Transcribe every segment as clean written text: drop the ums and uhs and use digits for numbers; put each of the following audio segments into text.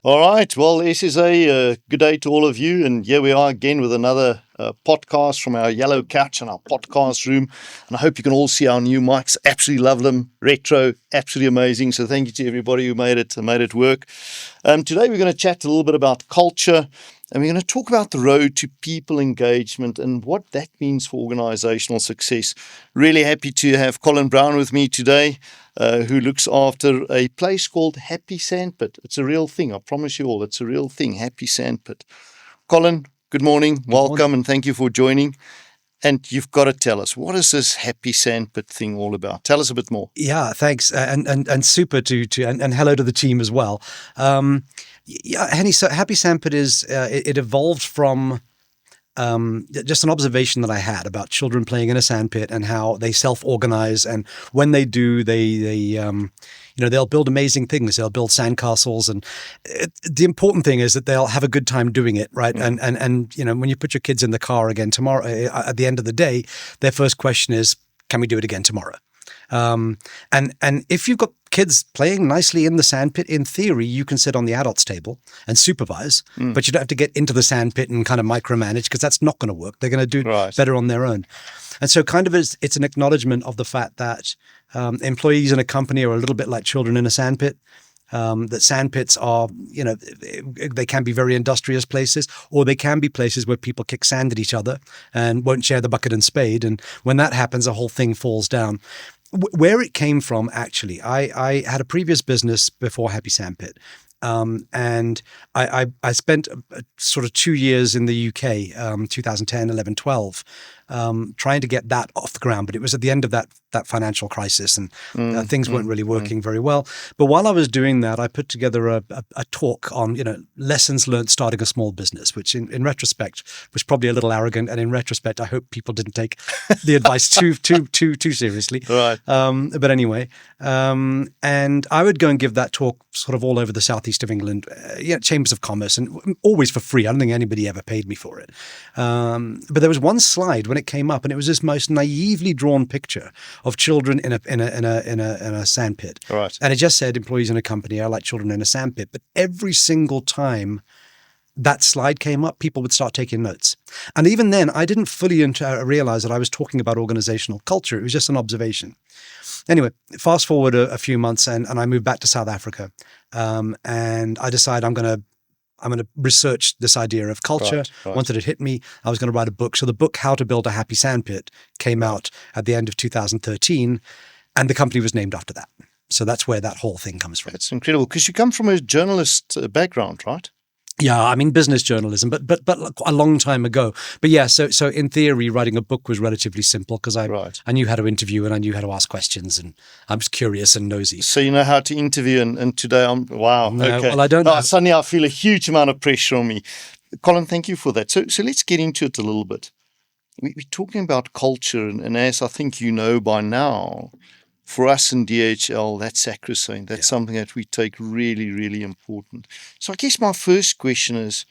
All right. Well, this is a good day to all of you. And here we are again with another podcast from our yellow couch and our podcast room. And I hope you can all see our new mics. Absolutely love them. Retro, absolutely amazing. So thank you to everybody who made it work. Today we're going to chat a little bit about culture. And we're going to talk about the road to people engagement and what that means for organizational success. Really happy to have Colin Browne with me today, who looks after a place called Happy Sandpit. It's a real thing. I promise you all, it's a real thing, Happy Sandpit. Colin, good morning. Welcome, and thank you for joining. And you've got to tell us, what is this Happy Sandpit thing all about? Tell us a bit more. Yeah, thanks. And super and hello to the team as well. Hennie, so Happy Sandpit it evolved from just an observation that I had about children playing in a sandpit and how they self-organize, and when they do, they'll build amazing things. They'll build sandcastles, and the important thing is that they'll have a good time doing it, right? Mm. And when you put your kids in the car again tomorrow, at the end of the day, their first question is, "Can we do it again tomorrow?" And if you've got kids playing nicely in the sandpit, in theory, you can sit on the adults table and supervise, but you don't have to get into the sandpit and kind of micromanage, because that's not going to work. They're going to do better on their own. And so kind of it's an acknowledgement of the fact that employees in a company are a little bit like children in a sandpit. That sandpits are, they can be very industrious places, or they can be places where people kick sand at each other and won't share the bucket and spade. And when that happens, the whole thing falls down. Where it came from, actually, I had a previous business before Happy Sandpit. And I spent sort of 2 years in the UK, 2010, 11, 12, trying to get that off the ground. But it was at the end of that financial crisis, and things weren't really working very well. But while I was doing that, I put together a talk on, lessons learned starting a small business, which in retrospect was probably a little arrogant. And in retrospect, I hope people didn't take the advice too seriously. Right. But anyway, and I would go and give that talk sort of all over the southeast of England, chambers of commerce, and always for free. I don't think anybody ever paid me for it. But there was one slide when it came up, and it was this most naively drawn picture of children in a sandpit. Right. And it just said, employees in a company are like children in a sandpit. But every single time that slide came up, people would start taking notes. And even then, I didn't fully realize that I was talking about organizational culture. It was just an observation. Anyway, fast forward a few months, and I moved back to South Africa. And I decided I'm going to research this idea of culture. Right. Once it had hit me, I was going to write a book. So the book, How to Build a Happy Sandpit, came out at the end of 2013, and the company was named after that. So that's where that whole thing comes from. It's incredible, because you come from a journalist background, right? Yeah, I mean business journalism, but a long time ago. But yeah, so in theory, writing a book was relatively simple, because I knew how to interview and I knew how to ask questions, and I was curious and nosy. So you know how to interview, and today wow. No, okay. Well, I don't know. Suddenly I feel a huge amount of pressure on me. Colin, thank you for that. So let's get into it a little bit. We're talking about culture, and as I think you know by now, for us in DHL, that's sacrosanct. That's something that we take really, really important. So I guess my first question is,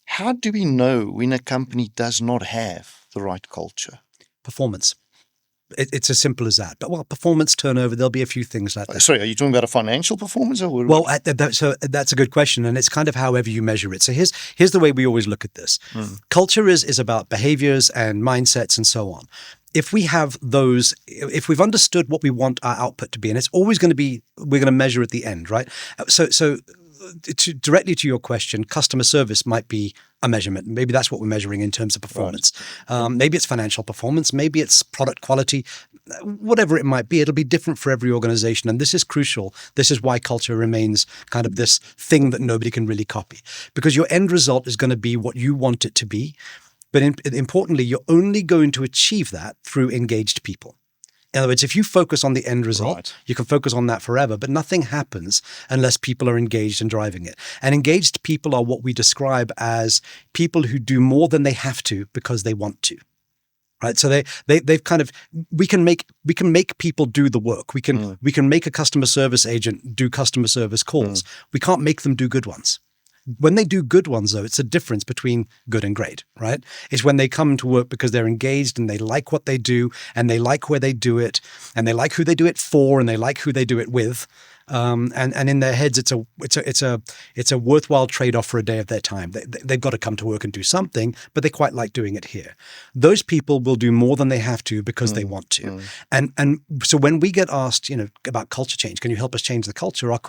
how do we know when a company does not have the right culture? Performance. It's as simple as that. But performance, turnover, there'll be a few things like that. Sorry, are you talking about a financial performance? Or well, so that's a good question, and it's kind of however you measure it. So here's the way we always look at this. Culture is about behaviors and mindsets and so on. If we have those, if we've understood what we want our output to be, and it's always going to be, we're going to measure at the end, right? So directly to your question, customer service might be a measurement. Maybe that's what we're measuring in terms of performance. Right. Maybe it's financial performance. Maybe it's product quality. Whatever it might be, it'll be different for every organization. And this is crucial. This is why culture remains kind of this thing that nobody can really copy, because your end result is going to be what you want it to be. But importantly, you're only going to achieve that through engaged people. In other words, if you focus on the end result, you can focus on that forever, but nothing happens unless people are engaged and driving it. And engaged people are what we describe as people who do more than they have to because they want to. Right? So they've kind of, we can make people do the work. We can make a customer service agent do customer service calls. We can't make them do good ones. When they do good ones, though, it's a difference between good and great, right? It's when they come to work because they're engaged and they like what they do and they like where they do it and they like who they do it for and they like who they do it with. and in their heads, it's a worthwhile trade-off for a day of their time. They've got to come to work and do something, but they quite like doing it here. Those people will do more than they have to because they want to. And so when we get asked, about culture change, can you help us change the culture? Our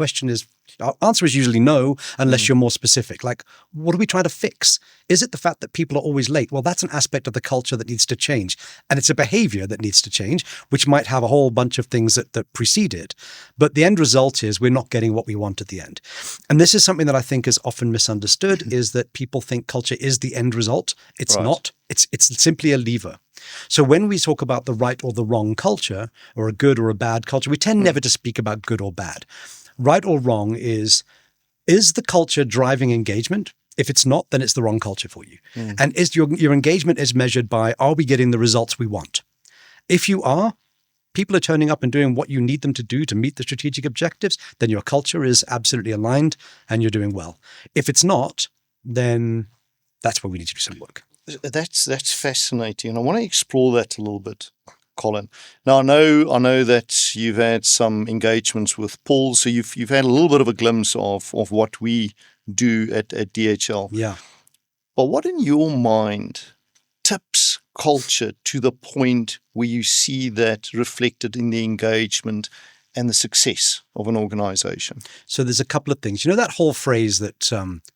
answer is usually no, unless you're more specific. Like, what are we trying to fix? Is it the fact that people are always late? Well, that's an aspect of the culture that needs to change. And it's a behavior that needs to change, which might have a whole bunch of things that precede it. But the end result is we're not getting what we want at the end. And this is something that I think is often misunderstood, is that people think culture is the end result. It's not. It's simply a lever. So when we talk about the right or the wrong culture, or a good or a bad culture, we tend never to speak about good or bad. Right or wrong is the culture driving engagement? If it's not, then it's the wrong culture for you. And is your engagement is measured by, are we getting the results we want? If you are, people are turning up and doing what you need them to do to meet the strategic objectives, then your culture is absolutely aligned and you're doing well. If it's not, then that's where we need to do some work. That's fascinating, and I want to explore that a little bit, Colin. Now I know that you've had some engagements with Paul, so you've had a little bit of a glimpse of what we do at DHL. Yeah. But what in your mind tips culture to the point where you see that reflected in the engagement and the success of an organization? So there's a couple of things. That whole phrase that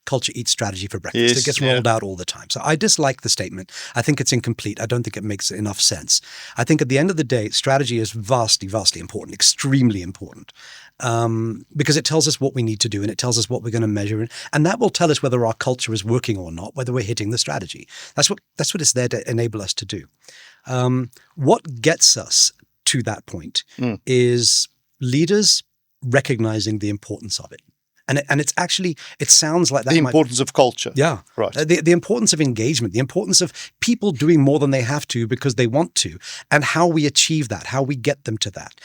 culture eats strategy for breakfast, Yes, it gets rolled out all the time. So I dislike the statement. I think it's incomplete. I don't think it makes enough sense. I think at the end of the day, strategy is vastly, vastly important, extremely important, because it tells us what we need to do and it tells us what we're going to measure. And that will tell us whether our culture is working or not, whether we're hitting the strategy. That's what it's there to enable us to do. What gets us to that point is leaders recognizing the importance of it. And it's actually, it sounds like that. The importance of culture. Yeah. Right. The importance of engagement, the importance of people doing more than they have to because they want to, and how we achieve that, how we get them to that.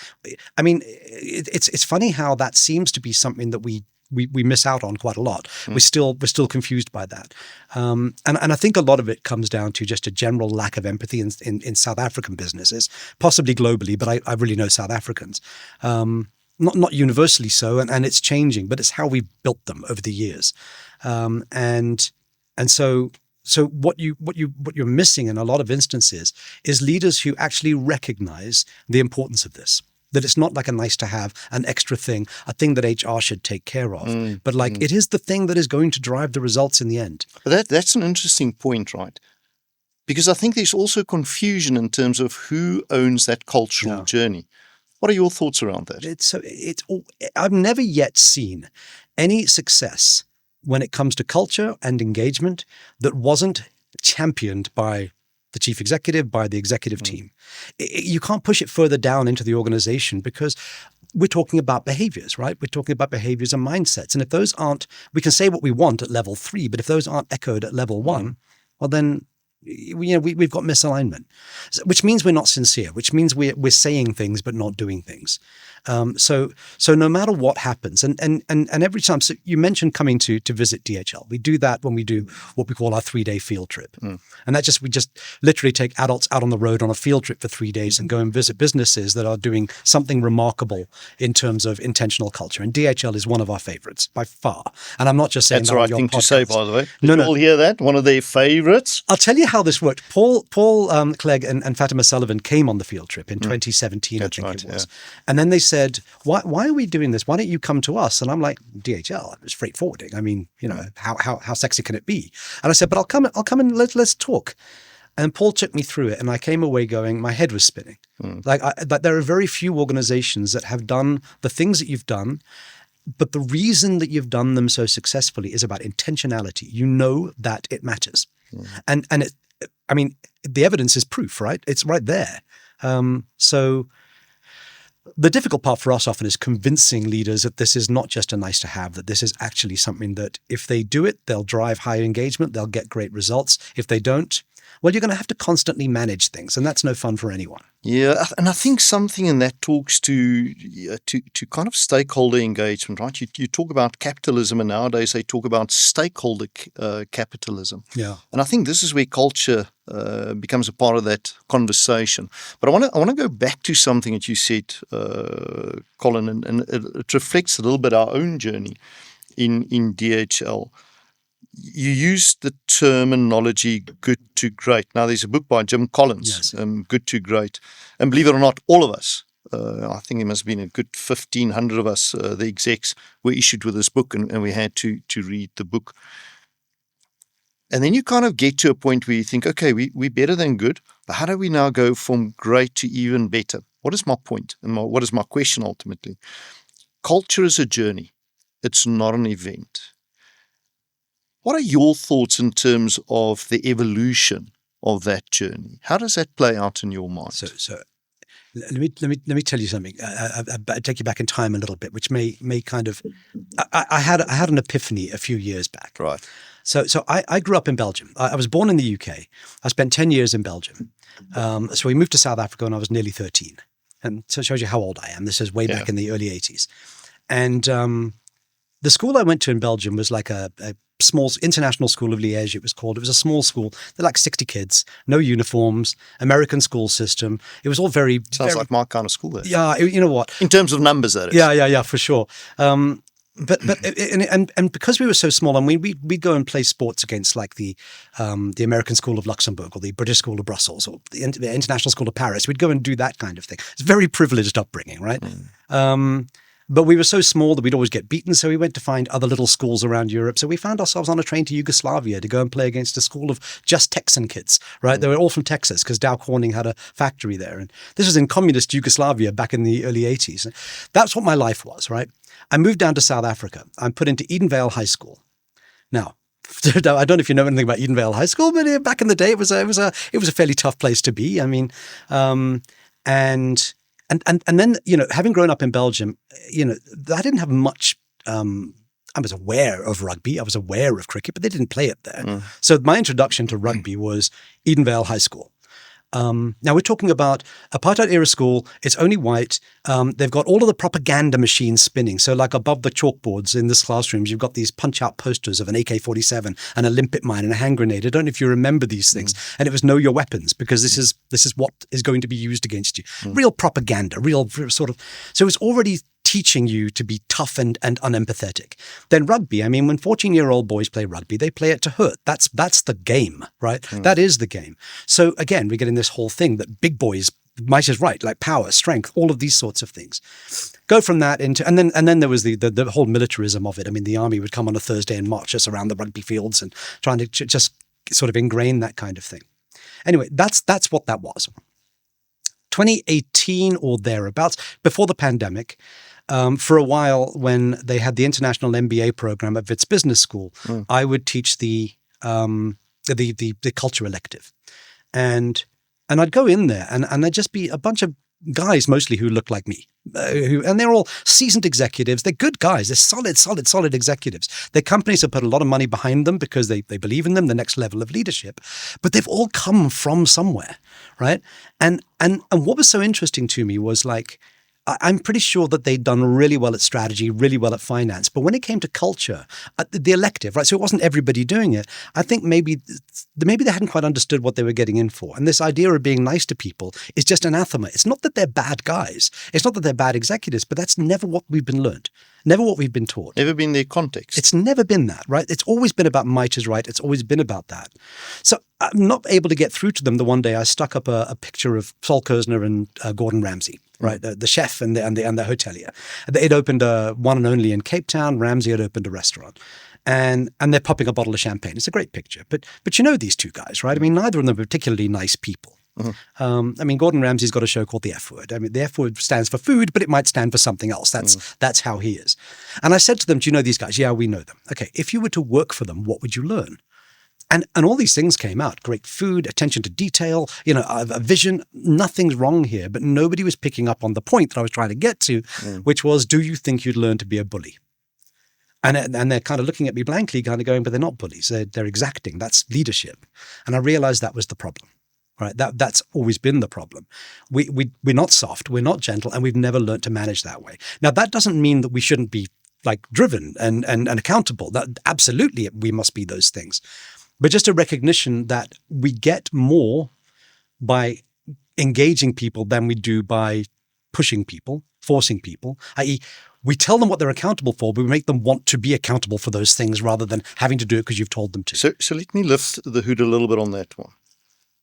I mean, it's funny how that seems to be something that we miss out on quite a lot. We're still confused by that. And I think a lot of it comes down to just a general lack of empathy in South African businesses, possibly globally, but I really know South Africans. Not universally so, and it's changing, but it's how we built them over the years. And so what you're missing in a lot of instances is leaders who actually recognize the importance of this. That it's not like a nice to have, an extra thing, a thing that HR should take care of, but it is the thing that is going to drive the results in the end. But that's an interesting point, right? Because I think there's also confusion in terms of who owns that cultural journey. What are your thoughts around that? I've never yet seen any success when it comes to culture and engagement that wasn't championed by the chief executive, by the executive team. You can't push it further down into the organization because we're talking about behaviors, right? We're talking about behaviors and mindsets. And if those aren't, we can say what we want at level 3, but if those aren't echoed at level 1, well then, we've got misalignment, which means we're not sincere, which means we're saying things but not doing things. So no matter what happens, and every time, so you mentioned coming to visit DHL. We do that when we do what we call our 3-day field trip. And we just literally take adults out on the road on a field trip for 3 days and go and visit businesses that are doing something remarkable in terms of intentional culture. And DHL is one of our favorites by far. And I'm not just saying that's that the right on thing your to say, podcast. by the way. Did you all hear that? One of their favorites. I'll tell you how this worked. Paul Clegg and Fatima Sullivan came on the field trip in 2017, That's I think right, it was. And then they said, why are we doing this? Why don't you come to us? And I'm like, DHL, it's freight forwarding. I mean, how sexy can it be? And I said, but I'll come and let's talk. And Paul took me through it, and I came away going, my head was spinning. Like there are very few organizations that have done the things that you've done, but the reason that you've done them so successfully is about intentionality. You know that it matters. And the evidence is proof, right? It's right there. So the difficult part for us often is convincing leaders that this is not just a nice to have, that this is actually something that if they do it, they'll drive high engagement, they'll get great results. If they don't, well, you're going to have to constantly manage things, and that's no fun for anyone. Yeah, and I think something in that talks to kind of stakeholder engagement, right? You talk about capitalism, and nowadays they talk about stakeholder capitalism. Yeah. And I think this is where culture becomes a part of that conversation. But I want to go back to something that you said, Colin, and it reflects a little bit our own journey in DHL. You use the terminology good to great. Now, there's a book by Jim Collins, Yes. Good to Great. And believe it or not, all of us, I think it must have been a good 1,500 of us, the execs, were issued with this book, and we had to read the book. And then you kind of get to a point where you think, okay, we're better than good, but how do we now go from great to even better? What is my point? And what is my question ultimately? Culture is a journey. It's not an event. What are your thoughts in terms of the evolution of that journey? How does that play out in your mind? So let me tell you something. I'll take you back in time a little bit, which may kind of. I had an epiphany a few years back. Right. So I grew up in Belgium. I was born in the UK. I spent 10 years in Belgium. So we moved to South Africa when I was nearly 13, and so it shows you how old I am. This is way back in the early 80s, and the school I went to in Belgium was like a small international school of Liège. It was called. It was a small school. They're like 60 kids, no uniforms, American school system. It was all very Sounds like my kind of school there. Yeah, you know what? In terms of numbers, that is. Yeah, for sure. But because we were so small, and we'd go and play sports against like the American School of Luxembourg or the British School of Brussels or the International School of Paris. We'd go and do that kind of thing. It's a very privileged upbringing, right? But we were so small that we'd always get beaten. So we went to find other little schools around Europe. So we found ourselves on a train to Yugoslavia to go and play against a school of just Texan kids, right? They were all from Texas because Dow Corning had a factory there. And this was in communist Yugoslavia back in the early 80s. That's what my life was, right? I moved down to South Africa. I'm put into Edenvale High School. Now, I don't know if you know anything about Edenvale High School, but back in the day, it was a fairly tough place to be. I mean, and then, you know, having grown up in Belgium, you know, I didn't have much. I was aware of rugby. I was aware of cricket, but they didn't play it there. So my introduction to rugby was Edenvale High School. Now we're talking about apartheid era school. It's only white. They've got all of the propaganda machines spinning. So like above the chalkboards in this classrooms, you've got these punch out posters of an AK-47, an Olympic mine, and a hand grenade. I don't know if you remember these things. And it was know your weapons, because this is what is going to be used against you. Real propaganda, real sort of. So it's already teaching you to be tough and unempathetic. Then rugby, I mean, when 14-year-old boys play rugby, they play it to hurt. That's the game, right? That is the game. So again, we're getting this whole thing that big boys, might is right, like power, strength, all of these sorts of things. Go from that into, and then there was the whole militarism of it. I mean, the army would come on a Thursday and march us around the rugby fields and trying to just sort of ingrain that kind of thing. Anyway, that's what that was. 2018 or thereabouts, before the pandemic, for a while, when they had the international MBA program at Wits Business School, I would teach the culture elective, and I'd go in there, and there'd just be a bunch of guys, mostly who look like me, and they're all seasoned executives. They're good guys. They're solid executives. Their companies have put a lot of money behind them because they believe in them, the next level of leadership. But they've all come from somewhere, right? And what was so interesting to me was like, I'm pretty sure that they'd done really well at strategy, really well at finance. But when it came to culture, the elective, right? So it wasn't everybody doing it. I think maybe they hadn't quite understood what they were getting in for. And this idea of being nice to people is just anathema. It's not that they're bad guys. It's not that they're bad executives, but that's never what we've been learned. Never what we've been taught. Never been their context. It's never been that, right? It's always been about might is right. It's always been about that. So I'm not able to get through to them. The one day I stuck up a picture of Sol Kersner and Gordon Ramsay, right? The chef and the hotelier. They'd opened one and only in Cape Town. Ramsay had opened a restaurant. And they're popping a bottle of champagne. It's a great picture. But you know these two guys, right? I mean, neither of them are particularly nice people. I mean, Gordon Ramsay's got a show called The F Word. I mean, the F Word stands for food, but it might stand for something else. That's how he is. And I said to them, do you know these guys? Yeah, we know them. Okay, if you were to work for them, what would you learn? And all these things came out. Great food, attention to detail, you know, a vision. Nothing's wrong here. But nobody was picking up on the point that I was trying to get to, which was, do you think you'd learn to be a bully? And they're kind of looking at me blankly, kind of going, but they're not bullies. They're exacting. That's leadership. And I realized that was the problem, right? That's always been the problem. We're not soft, we're not gentle, and we've never learned to manage that way. Now, that doesn't mean that we shouldn't be like driven and accountable. That absolutely we must be those things. But just a recognition that we get more by engaging people than we do by pushing people, forcing people, i.e., we tell them what they're accountable for, but we make them want to be accountable for those things rather than having to do it because you've told them to. So let me lift the hood a little bit on that one.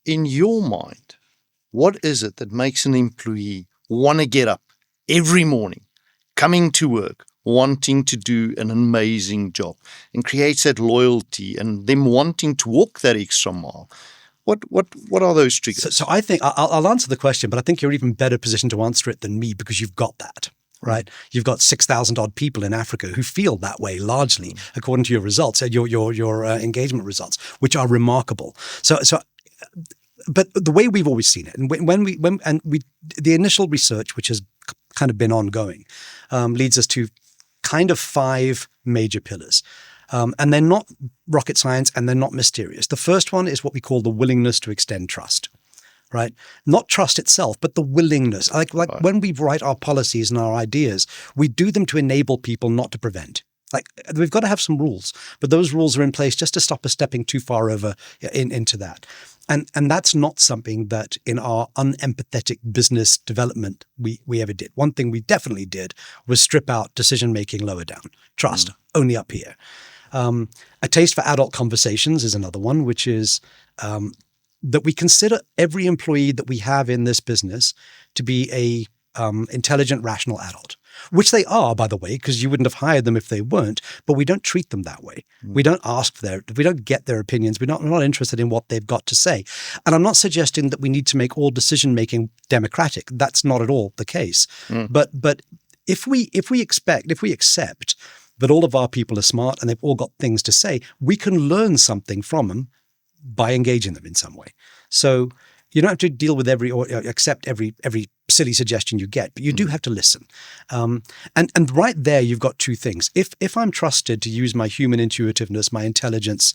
In your mind, what is it that makes an employee want to get up every morning, coming to work, wanting to do an amazing job, and creates that loyalty and them wanting to walk that extra mile? What are those triggers? So I think I'll answer the question, but I think you're even better positioned to answer it than me because you've got that. Right, you've got 6,000 odd people in Africa who feel that way largely, according to your results, your engagement results, which are remarkable. But the way we've always seen it, and the initial research, which has kind of been ongoing, leads us to kind of 5 major pillars. And they're not rocket science and they're not mysterious. The first one is what we call the willingness to extend trust. Right? Not trust itself, but the willingness. Like right. When we write our policies and our ideas, we do them to enable people, not to prevent. Like we've got to have some rules, but those rules are in place just to stop us stepping too far over into that. And that's not something that in our unempathetic business development we ever did. One thing we definitely did was strip out decision-making lower down. Trust, only up here. A taste for adult conversations is another one, which is that we consider every employee that we have in this business to be a intelligent, rational adult, which they are, by the way, because you wouldn't have hired them if they weren't, but we don't treat them that way. We don't ask we don't get their opinions. We're not interested in what they've got to say. And I'm not suggesting that we need to make all decision-making democratic. That's not at all the case. But if we accept that all of our people are smart and they've all got things to say, we can learn something from them by engaging them in some way. So you don't have to deal with or accept every silly suggestion you get, but you do have to listen. And right there, you've got 2 things. If I'm trusted to use my human intuitiveness, my intelligence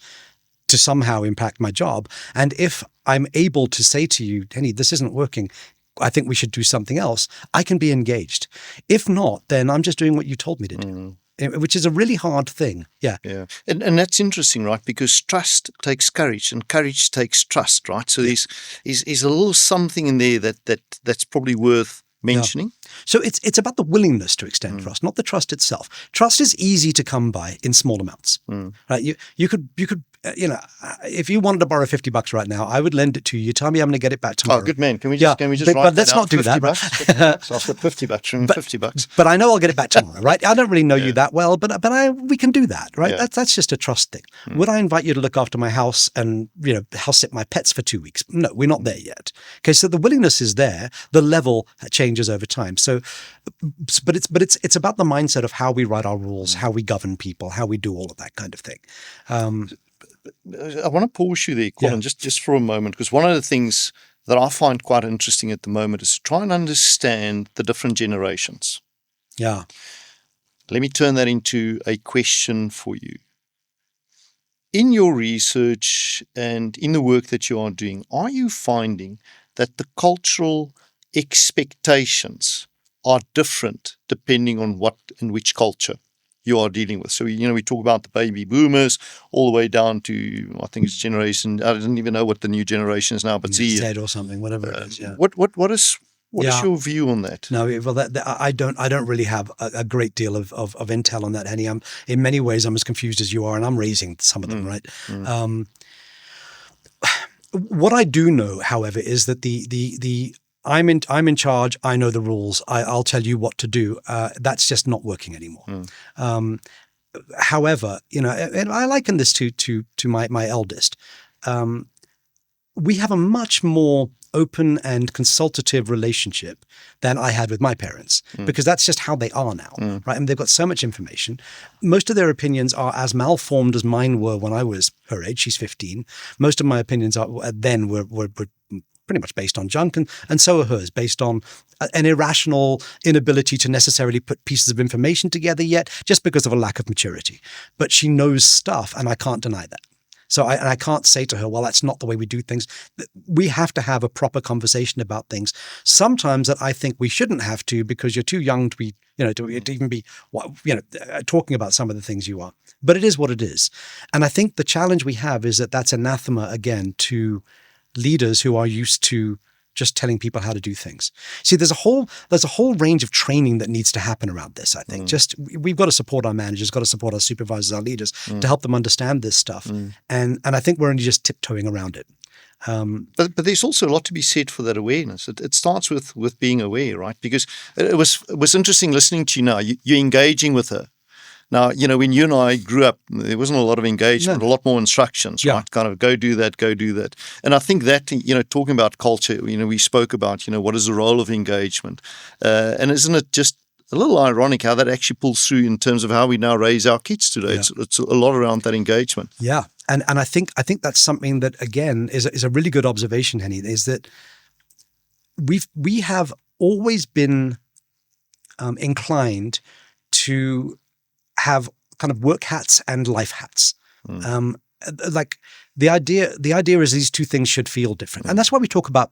to somehow impact my job, and if I'm able to say to you, Hennie, this isn't working, I think we should do something else, I can be engaged. If not, then I'm just doing what you told me to do. Which is a really hard thing. Yeah. And that's interesting, right? Because trust takes courage and courage takes trust, right? So there's a little something in there that's probably worth mentioning. Yeah. So it's about the willingness to extend trust, not the trust itself. Trust is easy to come by in small amounts, right? You could if you wanted to borrow $50 right now, I would lend it to you. You tell me I'm going to get it back tomorrow. Oh, good man. Can we just write but let's not do that. $50? So I've got $50 from $50. But I know I'll get it back tomorrow, right? I don't really know you that well, but we can do that, right? Yeah. That's just a trust thing. Would I invite you to look after my house and house sit my pets for 2 weeks? No, we're not there yet. Okay, so the willingness is there. The level changes over time. So, but it's about the mindset of how we write our rules, how we govern people, how we do all of that kind of thing. I want to pause you there, Colin, just for a moment, because one of the things that I find quite interesting at the moment is to try and understand the different generations. Yeah. Let me turn that into a question for you. In your research and in the work that you are doing, are you finding that the cultural expectations are different depending on what and which culture you are dealing with? So, we talk about the baby boomers all the way down to, I think it's generation, I don't even know what the new generation is now, but Z or something, whatever it is. Yeah. What is your view on that? No, well, I don't really have a great deal of intel on that, Hennie. In many ways, I'm as confused as you are, and I'm raising some of them, right? What I do know, however, is that the I'm in charge. I know the rules. I'll tell you what to do. That's just not working anymore. However, and I liken this to my eldest. We have a much more open and consultative relationship than I had with my parents, because that's just how they are now, right? And they've got so much information. Most of their opinions are as malformed as mine were when I was her age. She's 15. Most of my opinions were pretty much based on junk, and so are hers, based on an irrational inability to necessarily put pieces of information together yet, just because of a lack of maturity. But she knows stuff, and I can't deny that. So I can't say to her, well, that's not the way we do things. We have to have a proper conversation about things. Sometimes that I think we shouldn't have to, because you're too young to be, to even be, talking about some of the things you are. But it is what it is. And I think the challenge we have is that that's anathema again to leaders who are used to just telling people how to do things. See, there's a whole range of training that needs to happen around this, I think. We've got to support our managers, got to support our supervisors, our leaders to help them understand this stuff. And I think we're only just tiptoeing around it. But there's also a lot to be said for that awareness. It starts with being aware, right? Because it was interesting listening to you now. You're engaging with her. Now, when you and I grew up, there wasn't a lot of engagement, a lot more instructions, right? Kind of go do that, go do that. And I think that, talking about culture, we spoke about, what is the role of engagement? And isn't it just a little ironic how that actually pulls through in terms of how we now raise our kids today? It's a lot around that engagement. Yeah. And I think that's something that, again, is a really good observation, Hennie, is that we have always been inclined to have kind of work hats and life hats. Like the idea is these two things should feel different. And that's why we talk about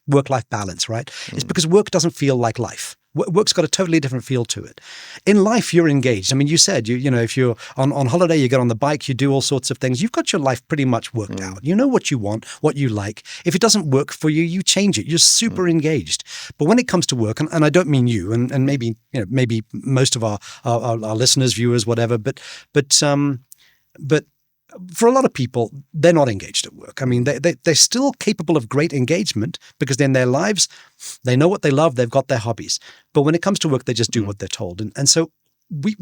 work-life balance, right? It's because work doesn't feel like life. Work's got a totally different feel to it. In life, you're engaged. I mean, you said, if you're on holiday, you get on the bike, you do all sorts of things. You've got your life pretty much worked out. You know what you want, what you like. If it doesn't work for you, you change it. You're super engaged. But when it comes to work, and I don't mean you, and maybe most of our listeners, viewers, whatever, but for a lot of people, they're not engaged at work. I mean, they're still capable of great engagement because in their lives, they know what they love, they've got their hobbies. But when it comes to work, they just do what they're told. And so we've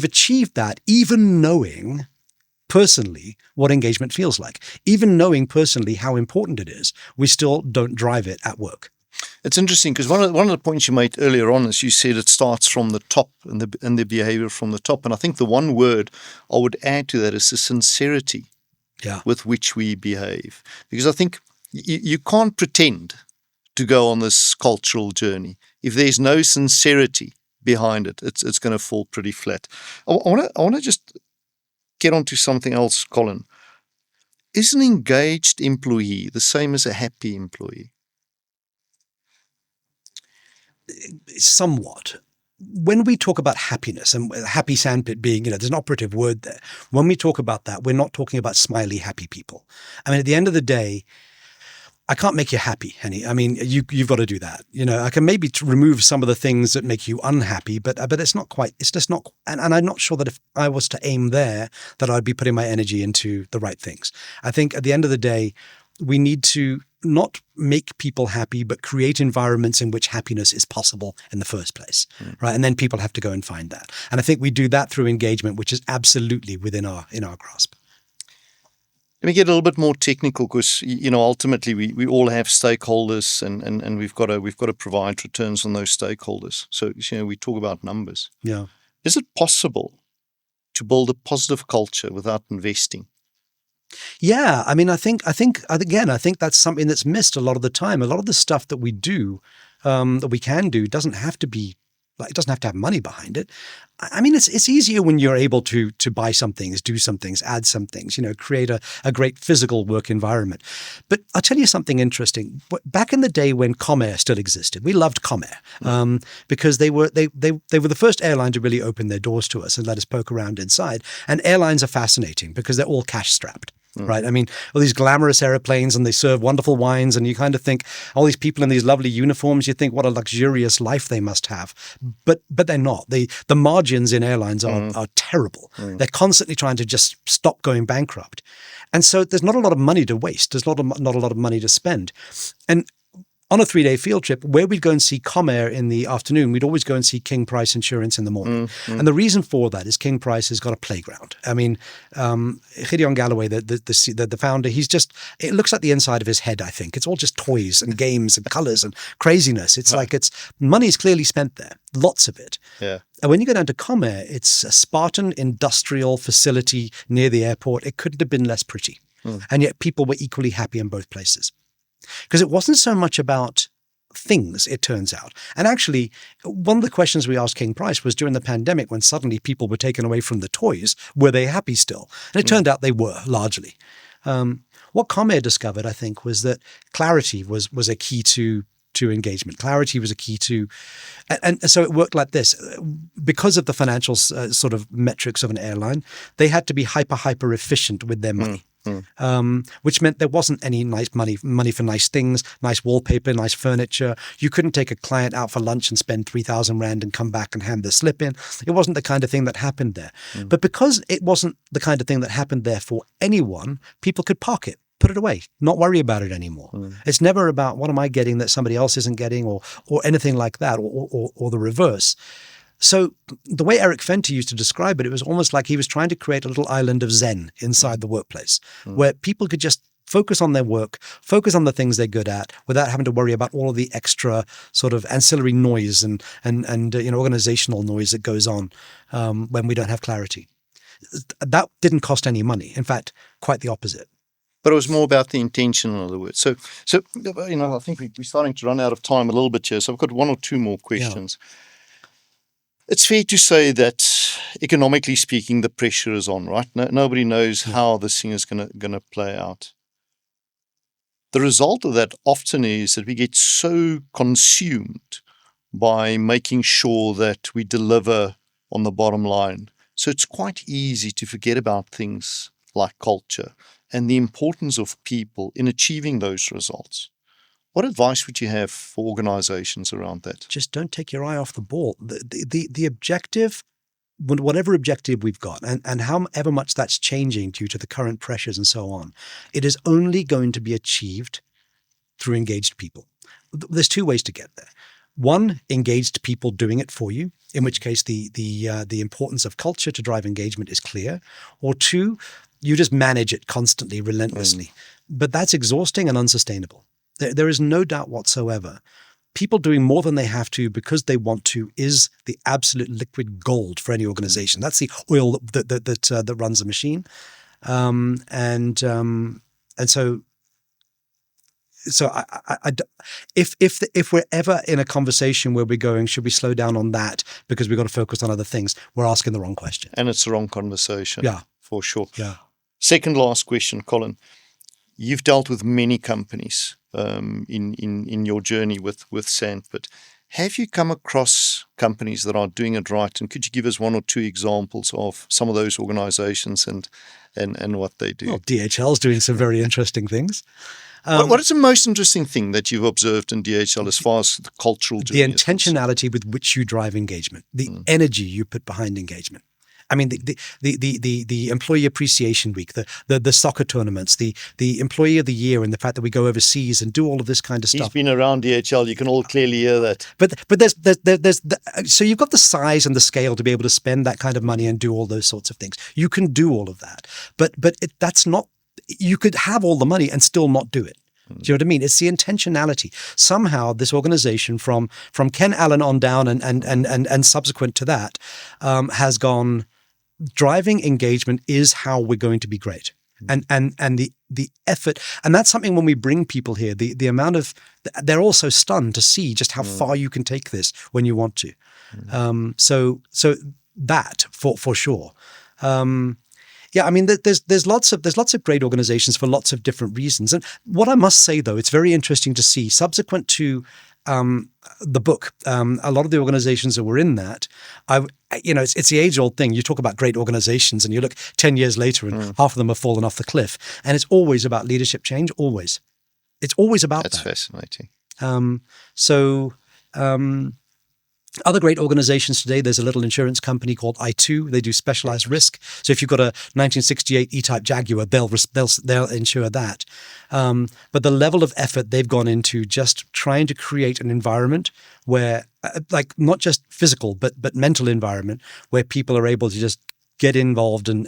achieved that, even knowing personally what engagement feels like. Even knowing personally how important it is, we still don't drive it at work. It's interesting because one of the points you made earlier on is you said it starts from the top and the behavior from the top. And I think the one word I would add to that is the sincerity with which we behave. Because I think you can't pretend to go on this cultural journey. If there's no sincerity behind it, it's going to fall pretty flat. I want to just get onto something else, Colin. Is an engaged employee the same as a happy employee? Somewhat. When we talk about happiness, and happy sandpit being, there's an operative word there. When we talk about that, we're not talking about smiley, happy people. I mean, at the end of the day, I can't make you happy, Hennie. I mean, you've got to do that. I can maybe remove some of the things that make you unhappy, but it's not quite. It's just not. And I'm not sure that if I was to aim there, that I'd be putting my energy into the right things. I think at the end of the day, we need to not make people happy, but create environments in which happiness is possible in the first place, right? And then people have to go and find that. And I think we do that through engagement, which is absolutely in our grasp. Let me get a little bit more technical because, ultimately we all have stakeholders and we've got to provide returns on those stakeholders. So, we talk about numbers. Yeah. Is it possible to build a positive culture without investing? Yeah, I mean, I think that's something that's missed a lot of the time. A lot of the stuff that we do, that we can do, doesn't have to be like, it doesn't have to have money behind it. I mean, it's easier when you're able to buy some things, do some things, add some things, create a great physical work environment. But I'll tell you something interesting. Back in the day when Comair still existed, we loved Comair because they were the first airline to really open their doors to us and let us poke around inside. And airlines are fascinating because they're all cash strapped. Right. I mean, all these glamorous airplanes and they serve wonderful wines and you kind of think all these people in these lovely uniforms, you think what a luxurious life they must have. But they're not. The margins in airlines are terrible. They're constantly trying to just stop going bankrupt. And so there's not a lot of money to waste. There's not a lot of money to spend. And on a 3-day field trip, where we'd go and see Comair in the afternoon, we'd always go and see King Price Insurance in the morning. And the reason for that is King Price has got a playground. I mean, Gideon Galloway, the founder, it looks like the inside of his head, I think. It's all just toys and games and colors and craziness. It's like money's clearly spent there, lots of it. Yeah. And when you go down to Comair, it's a Spartan industrial facility near the airport. It couldn't have been less pretty. And yet people were equally happy in both places. Because it wasn't so much about things, it turns out. And actually, one of the questions we asked King Price was during the pandemic, when suddenly people were taken away from the toys, were they happy still? And it turned out they were, largely. What Comair discovered, I think, was that clarity was a key to engagement. Clarity was a key to, and so it worked like this. Because of the financial sort of metrics of an airline, they had to be hyper efficient with their money. Which meant there wasn't any nice money for nice things, nice wallpaper, nice furniture. You couldn't take a client out for lunch and spend 3,000 Rand and come back and hand the slip in. It wasn't the kind of thing that happened there. But because it wasn't the kind of thing that happened there for anyone, people could park it, put it away, not worry about it anymore. It's never about what am I getting that somebody else isn't getting, or anything like that, or the reverse. So the way Eric Fenter used to describe it, it was almost like he was trying to create a little island of Zen inside the workplace, where people could just focus on their work, focus on the things they're good at, without having to worry about all of the extra sort of ancillary noise and organizational noise that goes on when we don't have clarity. That didn't cost any money. In fact, quite the opposite. But it was more about the intention, in other words. So I think we're starting to run out of time a little bit here. So I've got one or two more questions. Yeah. It's fair to say that, economically speaking, the pressure is on, right? Nobody knows how this thing is going to play out. The result of that often is that we get so consumed by making sure that we deliver on the bottom line. So it's quite easy to forget about things like culture and the importance of people in achieving those results. What advice would you have for organizations around that? Just don't take your eye off the ball. The objective, whatever objective we've got, and however much that's changing due to the current pressures and so on, it is only going to be achieved through engaged people. There's two ways to get there. One, engaged people doing it for you, in which case the importance of culture to drive engagement is clear. Or two, you just manage it constantly, relentlessly. But that's exhausting and unsustainable. There is no doubt whatsoever. People doing more than they have to because they want to is the absolute liquid gold for any organization. That's the oil that runs the machine. And so if we're ever in a conversation where we're going, should we slow down on that because we've got to focus on other things, we're asking the wrong question. And it's the wrong conversation. Yeah. For sure. Yeah. Second last question, Colin. You've dealt with many companies in your journey with Sandpit. Have you come across companies that are doing it right? And could you give us one or two examples of some of those organizations and what they do? Well, DHL is doing some very interesting things. What is the most interesting thing that you've observed in DHL as far as the cultural journey? The intentionality with which you drive engagement, the energy you put behind engagement. I mean, the employee appreciation week, the soccer tournaments, the employee of the year, and the fact that we go overseas and do all of this kind of stuff. He's been around DHL. You can all clearly hear that. But so you've got the size and the scale to be able to spend that kind of money and do all those sorts of things. You can do all of that, but that's not. You could have all the money and still not do it. Do you know what I mean? It's the intentionality. Somehow this organization from Ken Allen on down and subsequent to that has gone. Driving engagement is how we're going to be great. And the effort, and that's something when we bring people here, the amount of, they're also stunned to see just how far you can take this when you want to. So that for sure. Yeah, I mean, there's lots of great organizations for lots of different reasons. And what I must say, though, it's very interesting to see subsequent to the book, a lot of the organizations that were in that, it's the age-old thing. You talk about great organizations and you look 10 years later and half of them have fallen off the cliff. And it's always about leadership change, always. It's always about that. That's fascinating. Other great organizations today, there's a little insurance company called I2. They do specialized risk. So if you've got a 1968 E-Type Jaguar, they'll insure that. But the level of effort they've gone into just trying to create an environment where, like not just physical, but mental environment where people are able to just get involved and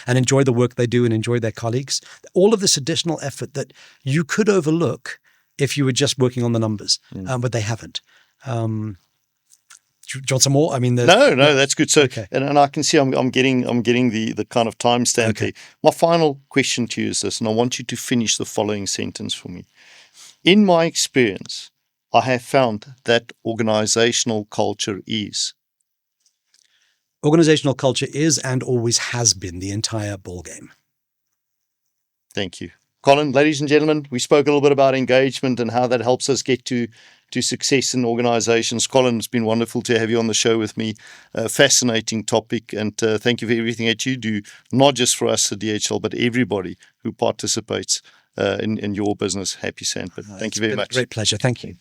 enjoy the work they do and enjoy their colleagues. All of this additional effort that you could overlook if you were just working on the numbers, but they haven't. you want some more? I mean, No, that's good. So, Okay. and I can see I'm getting the kind of timestamp Okay. there. My final question to you is this, and I want you to finish the following sentence for me. In my experience, I have found that organizational culture is. Organizational culture is and always has been the entire ballgame. Thank you. Colin, ladies and gentlemen, we spoke a little bit about engagement and how that helps us get to success in organizations. Colin, it's been wonderful to have you on the show with me. Fascinating topic, and thank you for everything that you do, not just for us at DHL, but everybody who participates in your business, Happy Sandpit. Thank you very much. Great pleasure. Thank you.